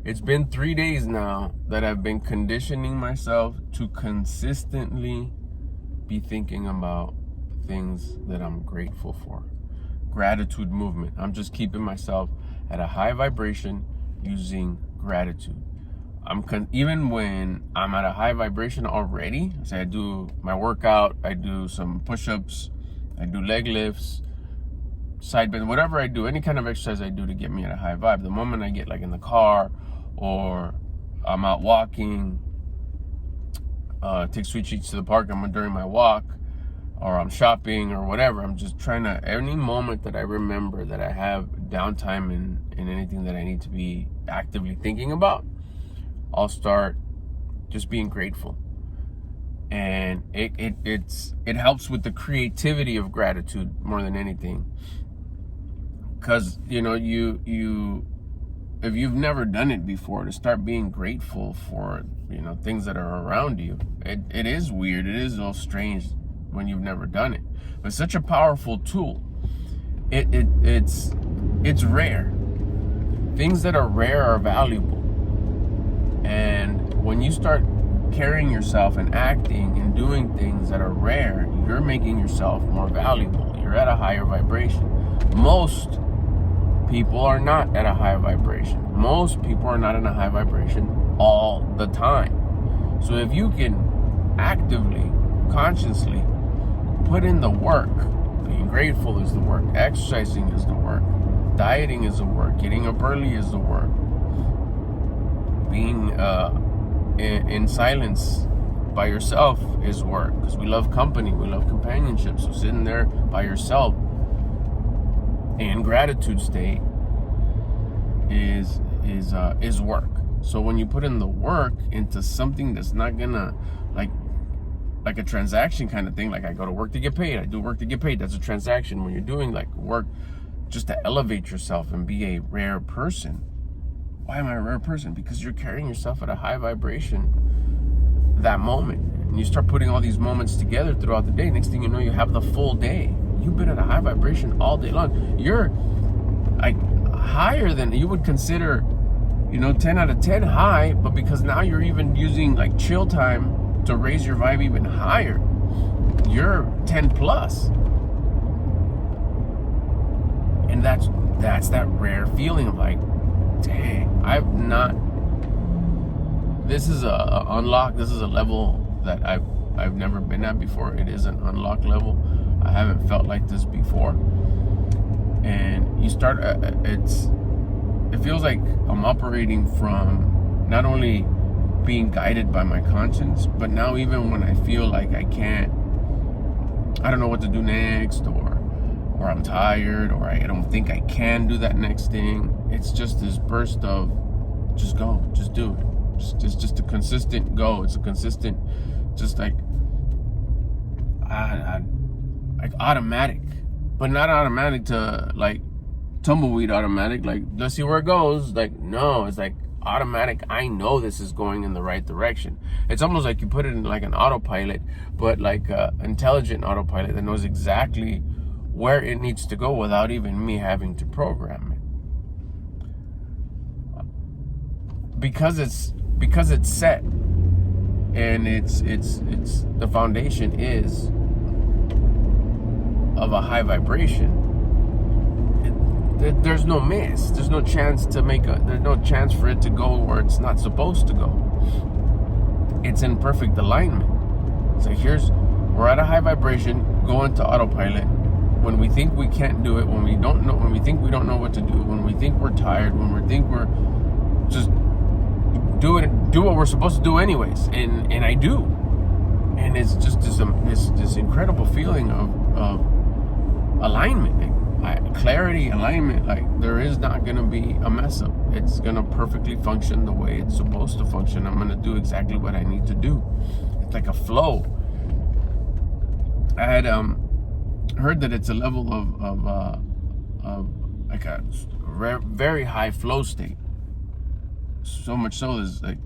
It's been 3 days now that I've been conditioning myself to consistently be thinking about things that I'm grateful for. Gratitude movement. I'm just keeping myself at a high vibration using gratitude. Even when I'm at a high vibration already, say I do my workout, I do some push-ups, I do leg lifts, side bends, whatever I do, any kind of exercise I do to get me at a high vibe. The moment I get like in the car or I'm out walking, take Sweet Cheeks to the park, I'm during my walk, or I'm shopping or whatever, I'm just trying to, any moment that I remember that I have downtime in anything that I need to be actively thinking about, I'll start just being grateful. And it helps with the creativity of gratitude more than anything. Because, if you've never done it before, to start being grateful for, things that are around you, it is weird. It is a little strange when you've never done it. But it's such a powerful tool. It's rare. Things that are rare are valuable. And when you start carrying yourself and acting and doing things that are rare, you're making yourself more valuable. You're at a higher vibration. Most people are not at a high vibration. Most people are not in a high vibration all the time. So if you can actively, consciously put in the work, being grateful is the work, exercising is the work, dieting is the work, getting up early is the work, being in silence by yourself is work, because we love company, we love companionship. So sitting there by yourself in gratitude state is work. So when you put in the work into something that's not gonna like a transaction kind of thing, like I go to work to get paid, I do work to get paid, that's a transaction. When you're doing like work just to elevate yourself and be a rare person. Why am I a rare person? Because you're carrying yourself at a high vibration that moment. And you start putting all these moments together throughout the day. Next thing you know, you have the full day. You've been at a high vibration all day long. You're like higher than you would consider, 10 out of 10 high, but because now you're even using like chill time to raise your vibe even higher, you're 10 plus. And that's that rare feeling of like, dang, this is a unlock, this is a level that I've never been at before. It is an unlock level. I haven't felt like this before. And you start, it feels like I'm operating from not only being guided by my conscience, but now even when I feel like I don't know what to do next, or I'm tired, or I don't think I can do that next thing, it's just this burst of just go, just do it. Just a consistent go. It's a consistent, just like automatic, but not automatic to like tumbleweed automatic, like let's see where it goes. Like, no, it's like automatic. I know this is going in the right direction. It's almost like you put it in like an autopilot, but like intelligent autopilot that knows exactly where it needs to go without even me having to program it. Because it's set, and it's the foundation is of a high vibration. There's no miss. There's no chance there's no chance for it to go where it's not supposed to go. It's in perfect alignment. So we're at a high vibration, go into autopilot. When we think we can't do it, when we think we don't know what to do, when we think we're tired, when we think we're just do what we're supposed to do anyways, and I do, and it's just this incredible feeling of alignment, clarity, alignment. Like there is not gonna be a mess up. It's gonna perfectly function the way it's supposed to function. I'm gonna do exactly what I need to do. It's like a flow. I had heard that it's a level of like a very high flow state. So much so is like,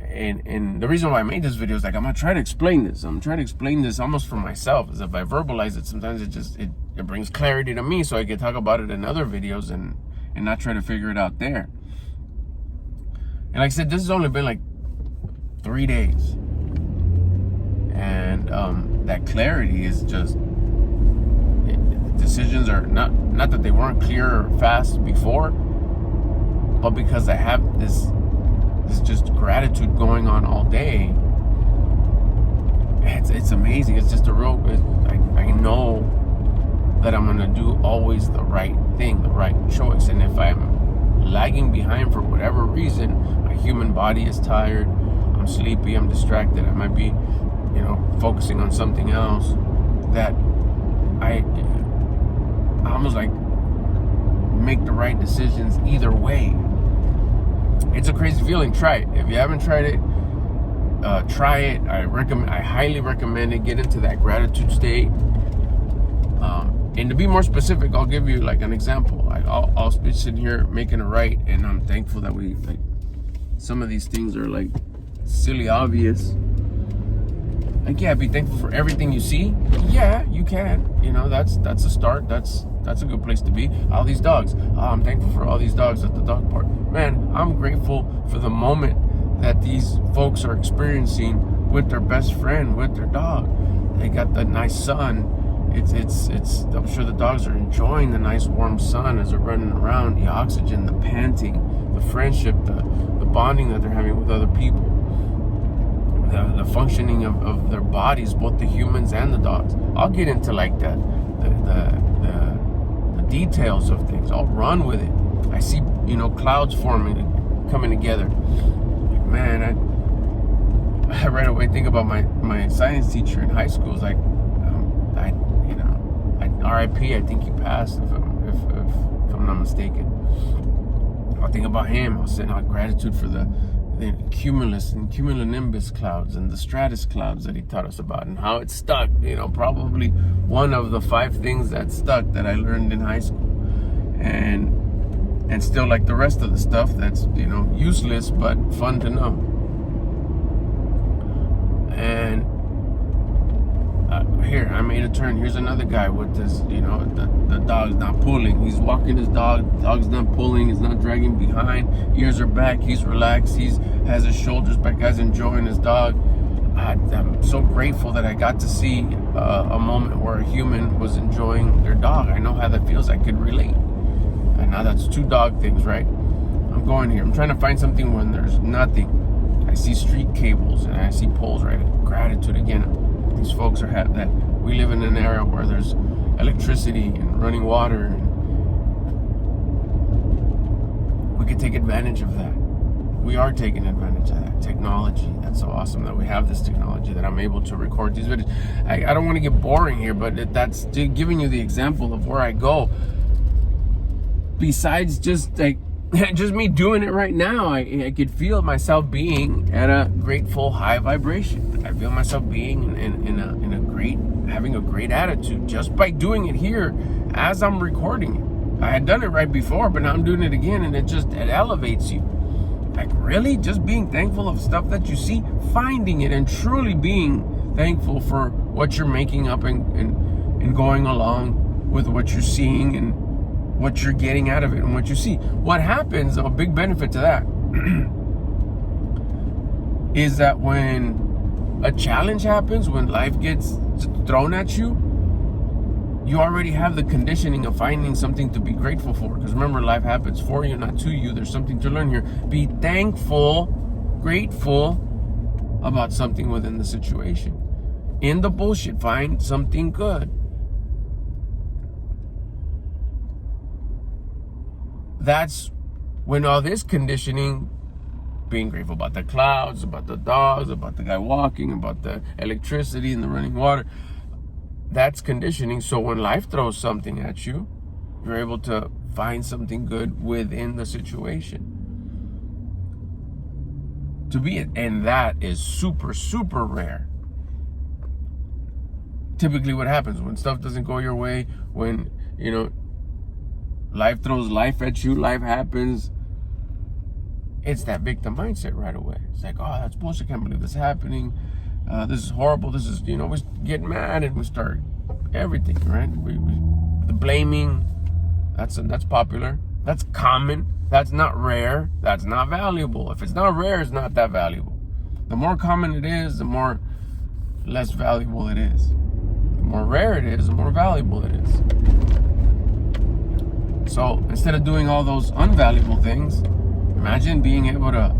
and the reason why I made this video is like, I'm gonna try to explain this. I'm trying to explain this almost for myself. As if I verbalize it, sometimes it brings clarity to me, so I can talk about it in other videos and not try to figure it out there. And like I said, this has only been like 3 days. And that clarity is just, decisions are not that they weren't clear or fast before, but because I have this just gratitude going on all day. It's amazing. It's just I know that I'm gonna do always the right thing, the right choice. And if I'm lagging behind for whatever reason, my human body is tired, I'm sleepy, I'm distracted, I might be, focusing on something else, that I almost like make the right decisions either way. It's a crazy feeling. Try it. If you haven't tried it, try it. I highly recommend it. Get into that gratitude state. And to be more specific, I'll give you like an example. I'll be sitting here making it right, and I'm thankful that some of these things are like silly obvious. Like, yeah, be thankful for everything you see. Yeah, you can. That's a start. That's a good place to be. All these dogs. I'm thankful for all these dogs at the dog park. Man, I'm grateful for the moment that these folks are experiencing with their best friend, with their dog. They got the nice sun. It's I'm sure the dogs are enjoying the nice warm sun as they're running around, the oxygen, the panting, the friendship, the bonding that they're having with other people, the functioning of their bodies, both the humans and the dogs. I'll get into like the details of things. I'll run with it. I see, clouds forming, coming together. Man, I right away think about my science teacher in high school. It's like, R.I.P. I think he passed, if I'm not mistaken. I'll think about him. I'll send out gratitude for the cumulus and cumulonimbus clouds and the stratus clouds that he taught us about, and how it stuck. Probably one of the 5 things that stuck that I learned in high school, and still like the rest of the stuff that's useless but fun to know. And here, I made a turn. Here's another guy with this, the dog's not pulling. He's walking his dog. Dog's not pulling. He's not dragging behind. Ears are back. He's relaxed. He has his shoulders back. Guy's enjoying his dog. I'm so grateful that I got to see a moment where a human was enjoying their dog. I know how that feels. I could relate. And now that's 2 dog things, right? I'm going here. I'm trying to find something when there's nothing. I see street cables and I see poles, right? Gratitude again. These folks that we live in an era where there's electricity and running water, and we could take advantage of that. We are taking advantage of that technology. That's so awesome that we have this technology, that I'm able to record these videos. I don't want to get boring here, but that's giving you the example of where I go. Besides just me doing it right now, I could feel myself being at a grateful high vibration. I feel myself being having a great attitude just by doing it here as I'm recording it. I had done it right before, but now I'm doing it again, and it elevates you. Like, really, just being thankful of stuff that you see, finding it, and truly being thankful for what you're making up and going along with what you're seeing and what you're getting out of it and what you see. What happens, a big benefit to that, is that when a challenge happens, when life gets thrown at you, you already have the conditioning of finding something to be grateful for. Because remember, life happens for you, not to you. There's something to learn here. Be thankful, grateful about something within the situation. In the bullshit, find something good. That's when all this conditioning, being grateful about the clouds, about the dogs, about the guy walking, about the electricity and the running water, that's conditioning. So when life throws something at you, you're able to find something good within the situation. And that is super, super rare. Typically what happens when stuff doesn't go your way, when, life throws life at you, life happens, it's that victim mindset right away. It's like, oh, that's bullshit, I can't believe this is happening. This is horrible. This is, we get mad and we start everything, right? The blaming, that's popular. That's common. That's not rare. That's not valuable. If it's not rare, it's not that valuable. The more common it is, the more less valuable it is. The more rare it is, the more valuable it is. So instead of doing all those unvaluable things, imagine being able to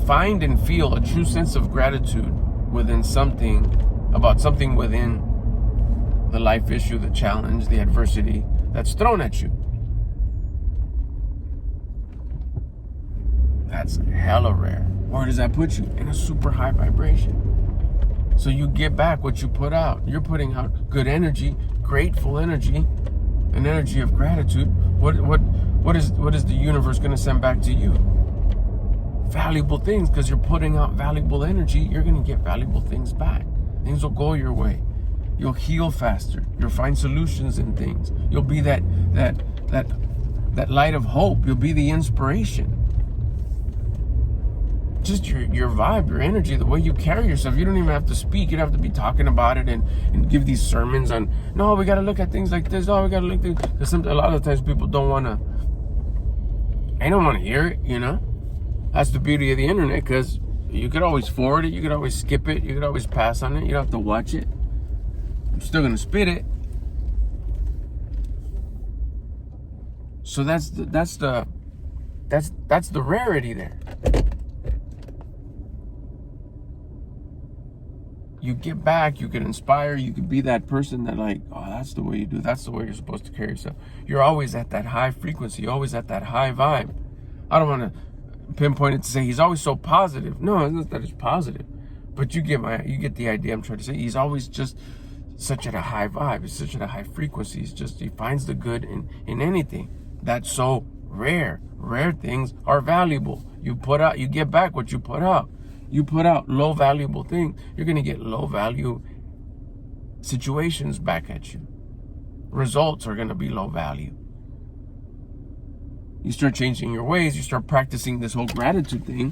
find and feel a true sense of gratitude within something, about something within the life issue, the challenge, the adversity that's thrown at you. That's hella rare. Where does that put you? In a super high vibration. So you get back what you put out. You're putting out good energy, grateful energy, an energy of gratitude. What is the universe going to send back to you? Valuable things, because you're putting out valuable energy. You're going to get valuable things back. Things will go your way. You'll heal faster. You'll find solutions in things. You'll be that light of hope. You'll be the inspiration. Just your vibe, your energy, the way you carry yourself. You don't even have to speak. You don't have to be talking about it and give these sermons on, no, we got to look at things like this. Oh, we got to look at, because a lot of times people don't want to, they don't want to hear it, you know? That's the beauty of the internet, because you could always forward it. You could always skip it. You could always pass on it. You don't have to watch it. I'm still going to spit it. So that's the rarity there. You get back, you can inspire, you can be that person that like, oh, that's the way you do, that's the way you're supposed to carry yourself. You're always at that high frequency, always at that high vibe. I don't want to pinpoint it to say he's always so positive. No, it's not that it's positive, but you get the idea I'm trying to say. He's always just such at a high vibe. He's such at a high frequency. He finds the good in anything. That's so rare. Rare things are valuable. You get back what you put out. You put out low valuable things, you're going to get low value situations back at you. Results are going to be low value. You start changing your ways, you start practicing this whole gratitude thing,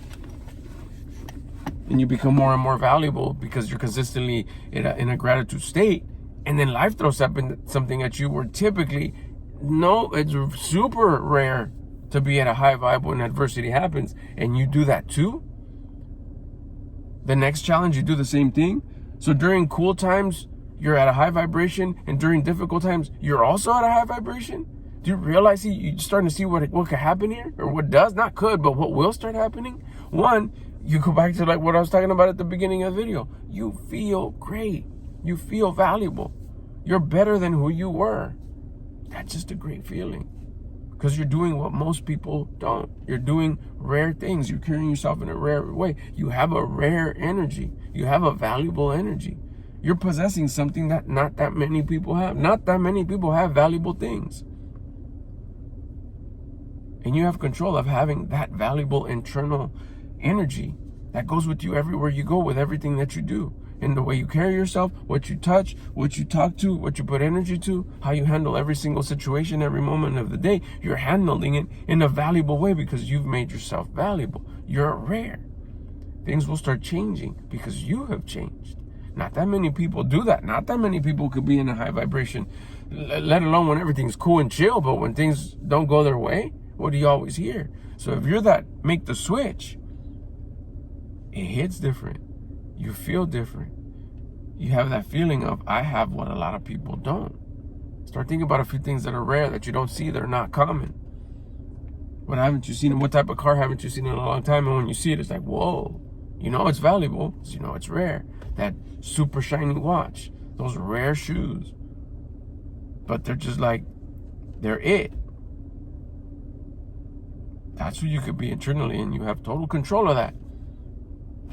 and you become more and more valuable because you're consistently in a gratitude state. And then life throws something at you where typically, no, it's super rare to be at a high vibe when adversity happens, and you do that too. The next challenge, you do the same thing. So during cool times, you're at a high vibration, and during difficult times, you're also at a high vibration. Do you realize you're starting to see what could happen here? Or what does? Not could, but what will start happening? One, you go back to like what I was talking about at the beginning of the video. You feel great. You feel valuable. You're better than who you were. That's just a great feeling. Because you're doing what most people don't. You're doing rare things. You're carrying yourself in a rare way. You have a rare energy. You have a valuable energy. You're possessing something that not that many people have. Not that many people have valuable things. And you have control of having that valuable internal energy that goes with you everywhere you go, with everything that you do. In the way you carry yourself, what you touch, what you talk to, what you put energy to, how you handle every single situation, every moment of the day. You're handling it in a valuable way because you've made yourself valuable. You're rare. Things will start changing because you have changed. Not that many people do that. Not that many people could be in a high vibration, let alone when everything's cool and chill. But when things don't go their way, what do you always hear? So if you're that, make the switch, it hits different. You feel different. You have that feeling of, I have what a lot of people don't. Start thinking about a few things that are rare, that you don't see, that are not common. What haven't you seen? What type of car haven't you seen in a long time? And when you see it, it's like, whoa. You know it's valuable. You know it's rare. That super shiny watch. Those rare shoes. But they're just like, they're it. That's who you could be internally, and you have total control of that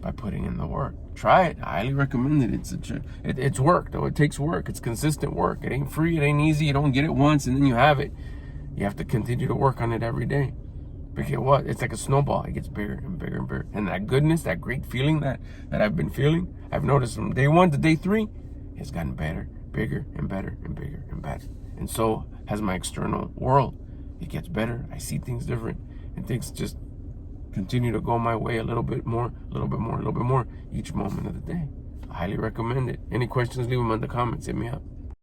by putting in the work. Try it. I highly recommend it. It's work, though. It takes work. It's consistent work. It ain't free. It ain't easy. You don't get it once and then you have it. You have to continue to work on it every day. Because what? It's like a snowball. It gets bigger and bigger and bigger. And that goodness, that great feeling that I've been feeling, I've noticed from day 1 to day 3, it's gotten better, bigger and better and bigger and better. And so has my external world. It gets better. I see things different. And things just continue to go my way a little bit more, a little bit more, a little bit more each moment of the day. I highly recommend it. Any questions, leave them in the comments. Hit me up.